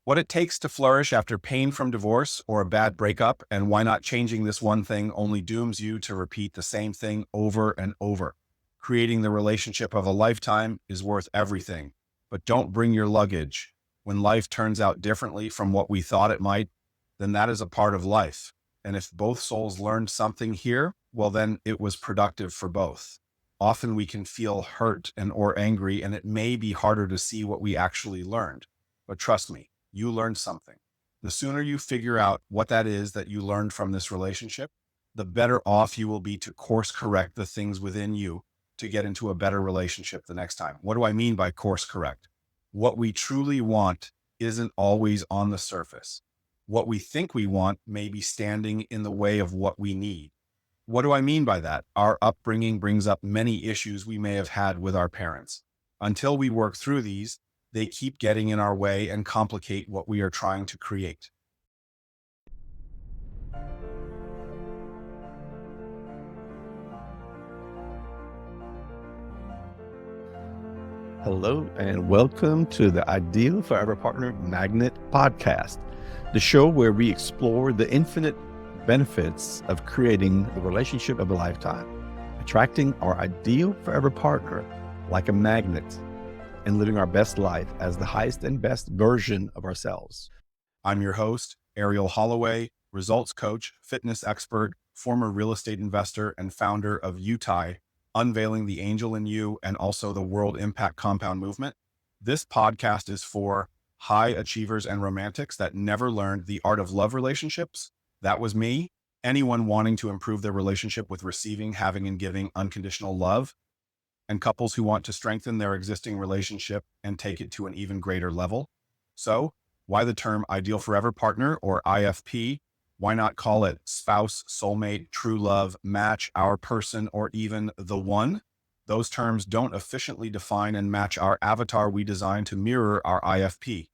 What it takes to flourish after pain from divorce or a bad breakup, and why not changing this one thing only dooms you to repeat the same thing over and over. Creating the relationship of a lifetime is worth everything, but don't bring your luggage. When life turns out differently from what we thought it might, then that is a part of life. And if both souls learned something here, well, then it was productive for both. Often we can feel hurt and or angry, and it may be harder to see what we actually learned. But trust me, you learned something. The sooner you figure out what that is that you learned from this relationship, the better off you will be to course correct the things within you to get into a better relationship the next time. What do I mean by course correct? What we truly want isn't always on the surface. What we think we want may be standing in the way of what we need. What do I mean by that? Our upbringing brings up many issues we may have had with our parents. Until we work through these, they keep getting in our way and complicate what we are trying to create. Hello, and welcome to the Ideal Forever Partner Magnet Podcast, the show where we explore the infinite benefits of creating the relationship of a lifetime, attracting our ideal forever partner like a magnet, and living our best life as the highest and best version of ourselves. I'm your host, Arell Holloway, results coach, fitness expert, former real estate investor, and founder of UTAIY, Unveiling the Angel in You, and also the World Impact Compound Movement. This podcast is for high achievers and romantics that never learned the art of love relationships. That was me. Anyone wanting to improve their relationship with receiving, having, and giving unconditional love, and couples who want to strengthen their existing relationship and take it to an even greater level. So, why the term Ideal Forever Partner, or IFP? Why not call it spouse, soulmate, true love, match, our person, or even the one? Those terms don't efficiently define and match our avatar we designed to mirror our IFP.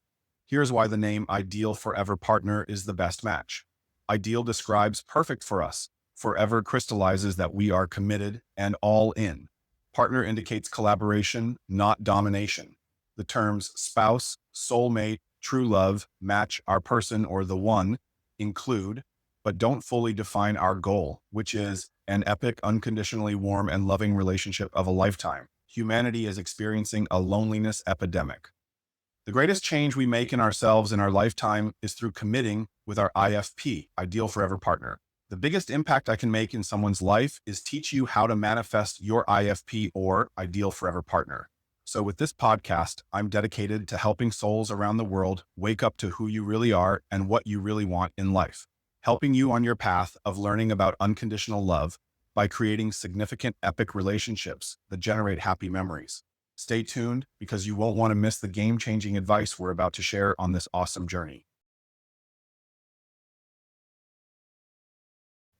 Here's why the name Ideal Forever Partner is the best match. Ideal describes perfect for us. Forever crystallizes that we are committed and all in. Partner indicates collaboration, not domination. The terms spouse, soulmate, true love, match, our person, or the one include, but don't fully define our goal, which is an epic, unconditionally warm and loving relationship of a lifetime. Humanity is experiencing a loneliness epidemic. The greatest change we make in ourselves in our lifetime is through committing with our IFP, Ideal Forever Partner. The biggest impact I can make in someone's life is teach you how to manifest your IFP, or Ideal Forever Partner. So with this podcast, I'm dedicated to helping souls around the world wake up to who you really are and what you really want in life, helping you on your path of learning about unconditional love by creating significant epic relationships that generate happy memories. Stay tuned, because you won't want to miss the game-changing advice we're about to share on this awesome journey.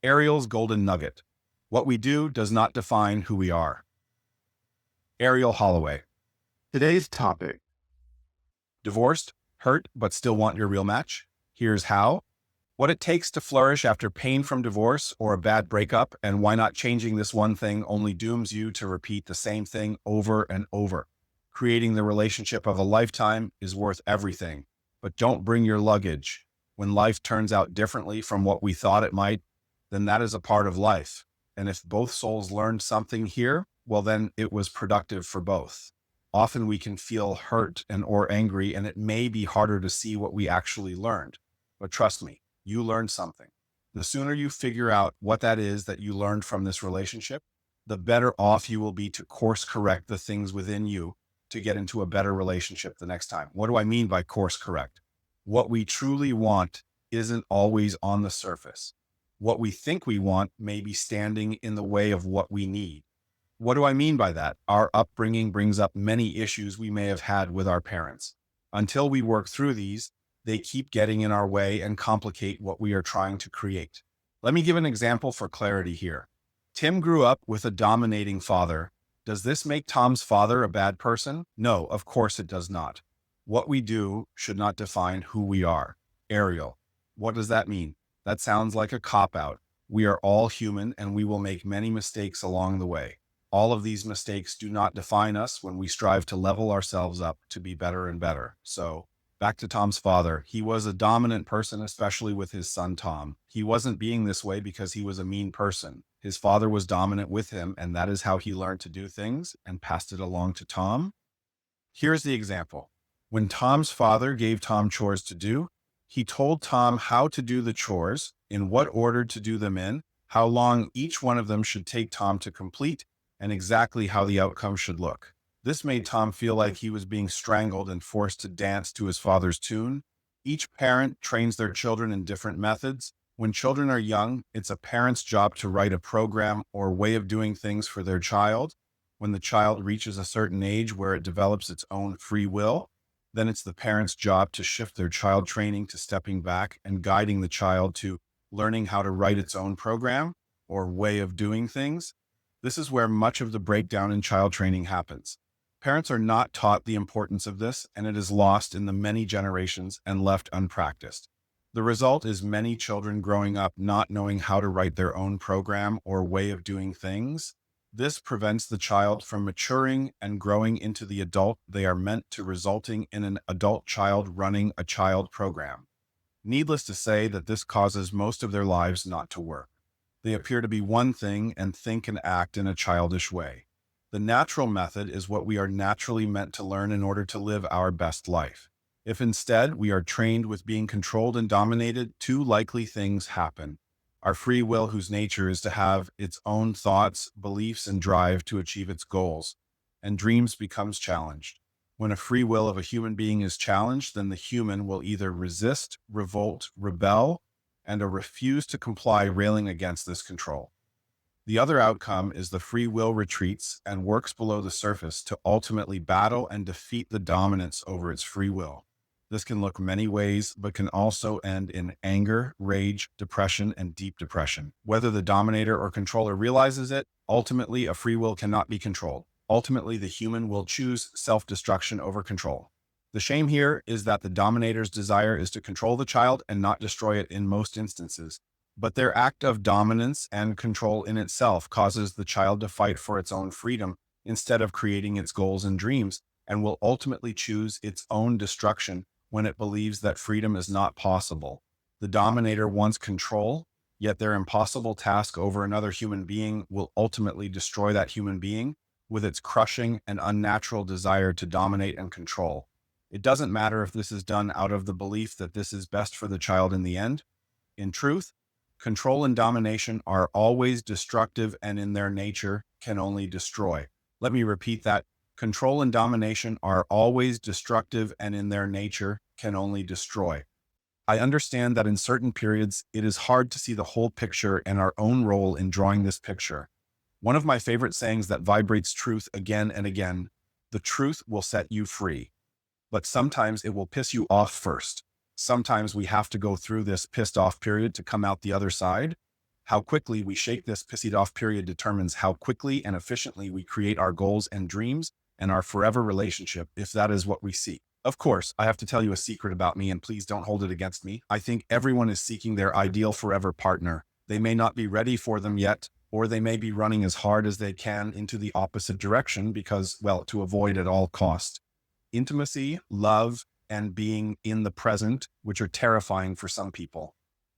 Arell's Golden Nugget. What we do does not define who we are. Arell Holloway. Today's topic: Divorced, hurt, but still want your real match? Here's how. What it takes to flourish after pain from divorce or a bad breakup, and why not changing this one thing only dooms you to repeat the same thing over and over. Creating the relationship of a lifetime is worth everything, but don't bring your luggage. When life turns out differently from what we thought it might, then that is a part of life. And if both souls learned something here, well, then it was productive for both. Often we can feel hurt and or angry, and it may be harder to see what we actually learned. But trust me, you learned something. The sooner you figure out what that is that you learned from this relationship, the better off you will be to course correct the things within you to get into a better relationship the next time. What do I mean by course correct? What we truly want isn't always on the surface. What we think we want may be standing in the way of what we need. What do I mean by that? Our upbringing brings up many issues we may have had with our parents. Until we work through these, they keep getting in our way and complicate what we are trying to create. Let me give an example for clarity here. Tim grew up with a dominating father. Does this make Tom's father a bad person? No, of course it does not. What we do should not define who we are. Arell. What does that mean? That sounds like a cop-out. We are all human, and we will make many mistakes along the way. All of these mistakes do not define us when we strive to level ourselves up to be better and better. So, Back to Tom's father. He was a dominant person, especially with his son Tom. He wasn't being this way because he was a mean person. His father was dominant with him, and that is how he learned to do things and passed it along to Tom. Here's the example. When Tom's father gave Tom chores to do, he told Tom how to do the chores, in what order to do them in, how long each one of them should take Tom to complete, and exactly how the outcome should look. This made Tom feel like he was being strangled and forced to dance to his father's tune. Each parent trains their children in different methods. When children are young, it's a parent's job to write a program or way of doing things for their child. When the child reaches a certain age where it develops its own free will, then it's the parent's job to shift their child training to stepping back and guiding the child to learning how to write its own program or way of doing things. This is where much of the breakdown in child training happens. Parents are not taught the importance of this, and it is lost in the many generations and left unpracticed. The result is many children growing up not knowing how to write their own program or way of doing things. This prevents the child from maturing and growing into the adult they are meant to, resulting in an adult child running a child program. Needless to say that this causes most of their lives not to work. They appear to be one thing and think and act in a childish way. The natural method is what we are naturally meant to learn in order to live our best life. If instead we are trained with being controlled and dominated, two likely things happen. Our free will, whose nature is to have its own thoughts, beliefs, and drive to achieve its goals, and dreams, becomes challenged. When a free will of a human being is challenged, then the human will either resist, revolt, rebel, and refuse to comply, railing against this control. The other outcome is the free will retreats and works below the surface to ultimately battle and defeat the dominance over its free will. This can look many ways, but can also end in anger, rage, depression, and deep depression. Whether the dominator or controller realizes it, ultimately a free will cannot be controlled. Ultimately, the human will choose self-destruction over control. The shame here is that the dominator's desire is to control the child and not destroy it in most instances. But their act of dominance and control in itself causes the child to fight for its own freedom instead of creating its goals and dreams, and will ultimately choose its own destruction when it believes that freedom is not possible. The dominator wants control, yet their impossible task over another human being will ultimately destroy that human being with its crushing and unnatural desire to dominate and control. It doesn't matter if this is done out of the belief that this is best for the child in the end. In truth, control and domination are always destructive and in their nature can only destroy. Let me repeat that. Control and domination are always destructive and in their nature can only destroy. I understand that in certain periods, it is hard to see the whole picture and our own role in drawing this picture. One of my favorite sayings that vibrates truth again and again: the truth will set you free. But sometimes it will piss you off first. Sometimes we have to go through this pissed off period to come out the other side. How quickly we shake this pissed off period determines how quickly and efficiently we create our goals and dreams and our forever relationship, if that is what we seek. Of course, I have to tell you a secret about me, and please don't hold it against me. I think everyone is seeking their ideal forever partner. They may not be ready for them yet, or they may be running as hard as they can into the opposite direction because, well, to avoid at all cost. Intimacy, love, and being in the present, which are terrifying for some people.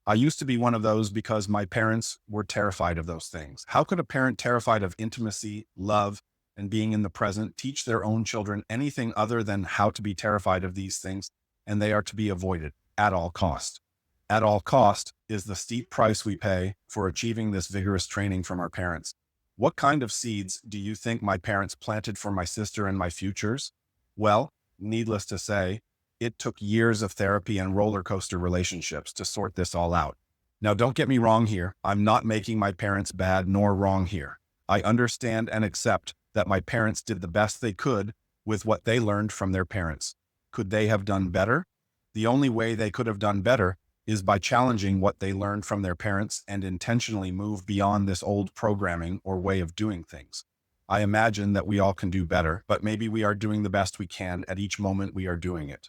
I used to be one of those because my parents were terrified of those things. How could a parent terrified of intimacy, love, and being in the present teach their own children anything other than how to be terrified of these things, and they are to be avoided at all cost? At all cost is the steep price we pay for achieving this vigorous training from our parents. What kind of seeds do you think my parents planted for my sister and my futures? Well, needless to say, it took years of therapy and roller coaster relationships to sort this all out. Now, don't get me wrong here. I'm not making my parents bad nor wrong here. I understand and accept that my parents did the best they could with what they learned from their parents. Could they have done better? The only way they could have done better is by challenging what they learned from their parents and intentionally move beyond this old programming or way of doing things. I imagine that we all can do better, but maybe we are doing the best we can at each moment we are doing it.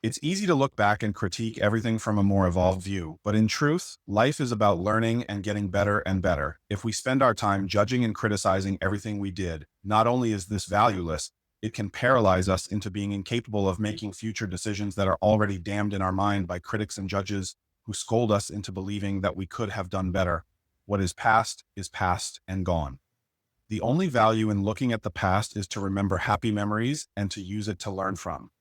It's easy to look back and critique everything from a more evolved view, but in truth, life is about learning and getting better and better. If we spend our time judging and criticizing everything we did, not only is this valueless, It can paralyze us into being incapable of making future decisions that are already damned in our mind by critics and judges who scold us into believing that we could have done better. What is past and gone. The only value in looking at the past is to remember happy memories and to use it to learn from.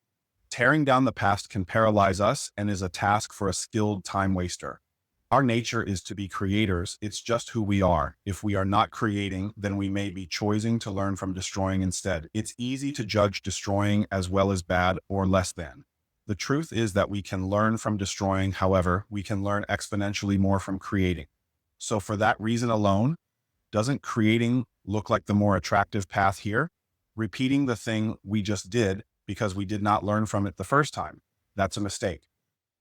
Tearing down the past can paralyze us and is a task for a skilled time waster. Our nature is to be creators. It's just who we are. If we are not creating, then we may be choosing to learn from destroying instead. It's easy to judge destroying as well as bad or less than. The truth is that we can learn from destroying. However, we can learn exponentially more from creating. So for that reason alone, doesn't creating look like the more attractive path here? Repeating the thing we just did because we did not learn from it the first time. That's a mistake.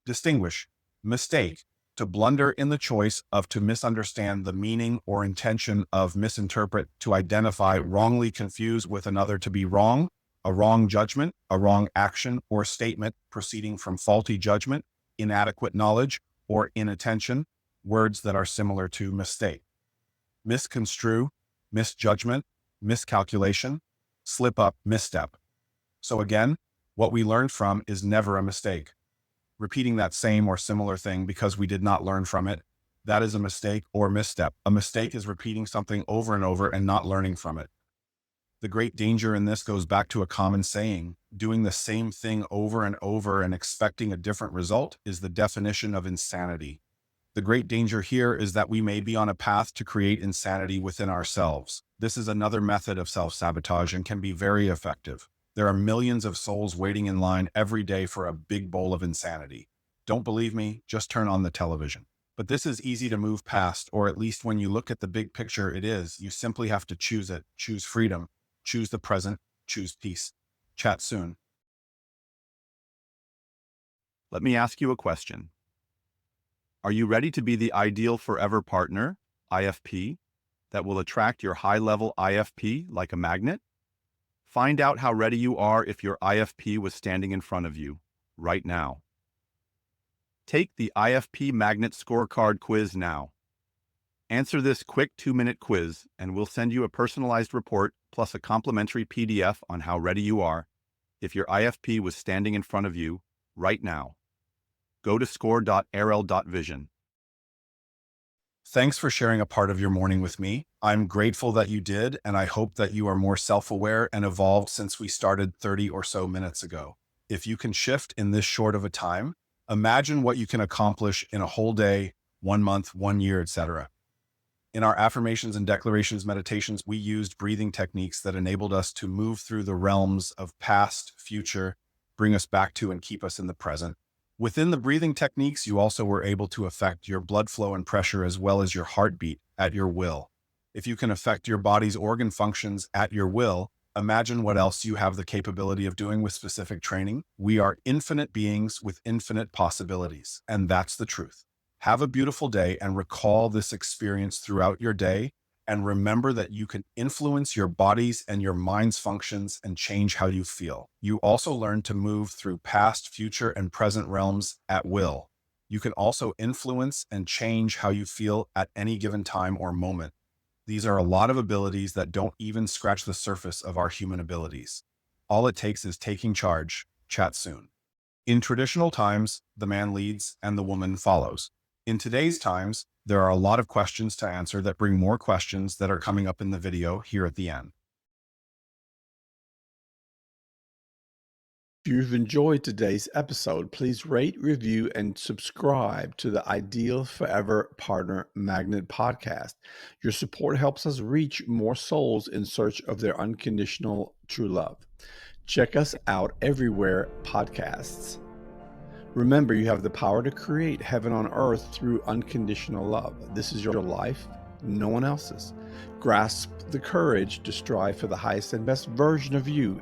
Distinguish. Mistake. To blunder in the choice of to misunderstand the meaning or intention of misinterpret, to identify, wrongly confuse with another, to be wrong, a wrong judgment, a wrong action or statement proceeding from faulty judgment, inadequate knowledge, or inattention, words that are similar to mistake. Misconstrue, misjudgment, miscalculation, slip up, misstep. So again, what we learned from is never a mistake. Repeating that same or similar thing because we did not learn from it, that is a mistake or misstep. A mistake is repeating something over and over and not learning from it. The great danger in this goes back to a common saying: doing the same thing over and over and expecting a different result is the definition of insanity. The great danger here is that we may be on a path to create insanity within ourselves. This is another method of self-sabotage and can be very effective. There are millions of souls waiting in line every day for a big bowl of insanity. Don't believe me? Just turn on the television. But this is easy to move past, or at least when you look at the big picture, it is. You simply have to choose it. Choose freedom. Choose the present. Choose peace. Chat soon. Let me ask you a question. Are you ready to be the ideal forever partner, IFP, that will attract your high-level IFP like a magnet? Find out how ready you are if your IFP was standing in front of you, right now. Take the IFP Magnet Scorecard quiz now. Answer this quick 2-minute quiz, and we'll send you a personalized report plus a complimentary PDF on how ready you are if your IFP was standing in front of you, right now. Go to score.arell.vision. Thanks for sharing a part of your morning with me. I'm grateful that you did, and I hope that you are more self-aware and evolved since we started 30 or so minutes ago. If you can shift in this short of a time, imagine what you can accomplish in a whole day, 1 month, 1 year, etc. In our affirmations and declarations meditations, we used breathing techniques that enabled us to move through the realms of past, future, bring us back to and keep us in the present. Within the breathing techniques, you also were able to affect your blood flow and pressure as well as your heartbeat at your will. If you can affect your body's organ functions at your will, imagine what else you have the capability of doing with specific training. We are infinite beings with infinite possibilities, and that's the truth. Have a beautiful day and recall this experience throughout your day, and remember that you can influence your body's and your mind's functions and change how you feel. You also learn to move through past, future, and present realms at will. You can also influence and change how you feel at any given time or moment. These are a lot of abilities that don't even scratch the surface of our human abilities. All it takes is taking charge. Chat soon. In traditional times, the man leads and the woman follows. In today's times, there are a lot of questions to answer that bring more questions that are coming up in the video here at the end. If you've enjoyed today's episode, please rate, review, and subscribe to the Ideal Forever Partner Magnet podcast. Your support helps us reach more souls in search of their unconditional true love. Check us out everywhere podcasts. Remember, you have the power to create heaven on earth through unconditional love. This is your life, no one else's. Grasp the courage to strive for the highest and best version of you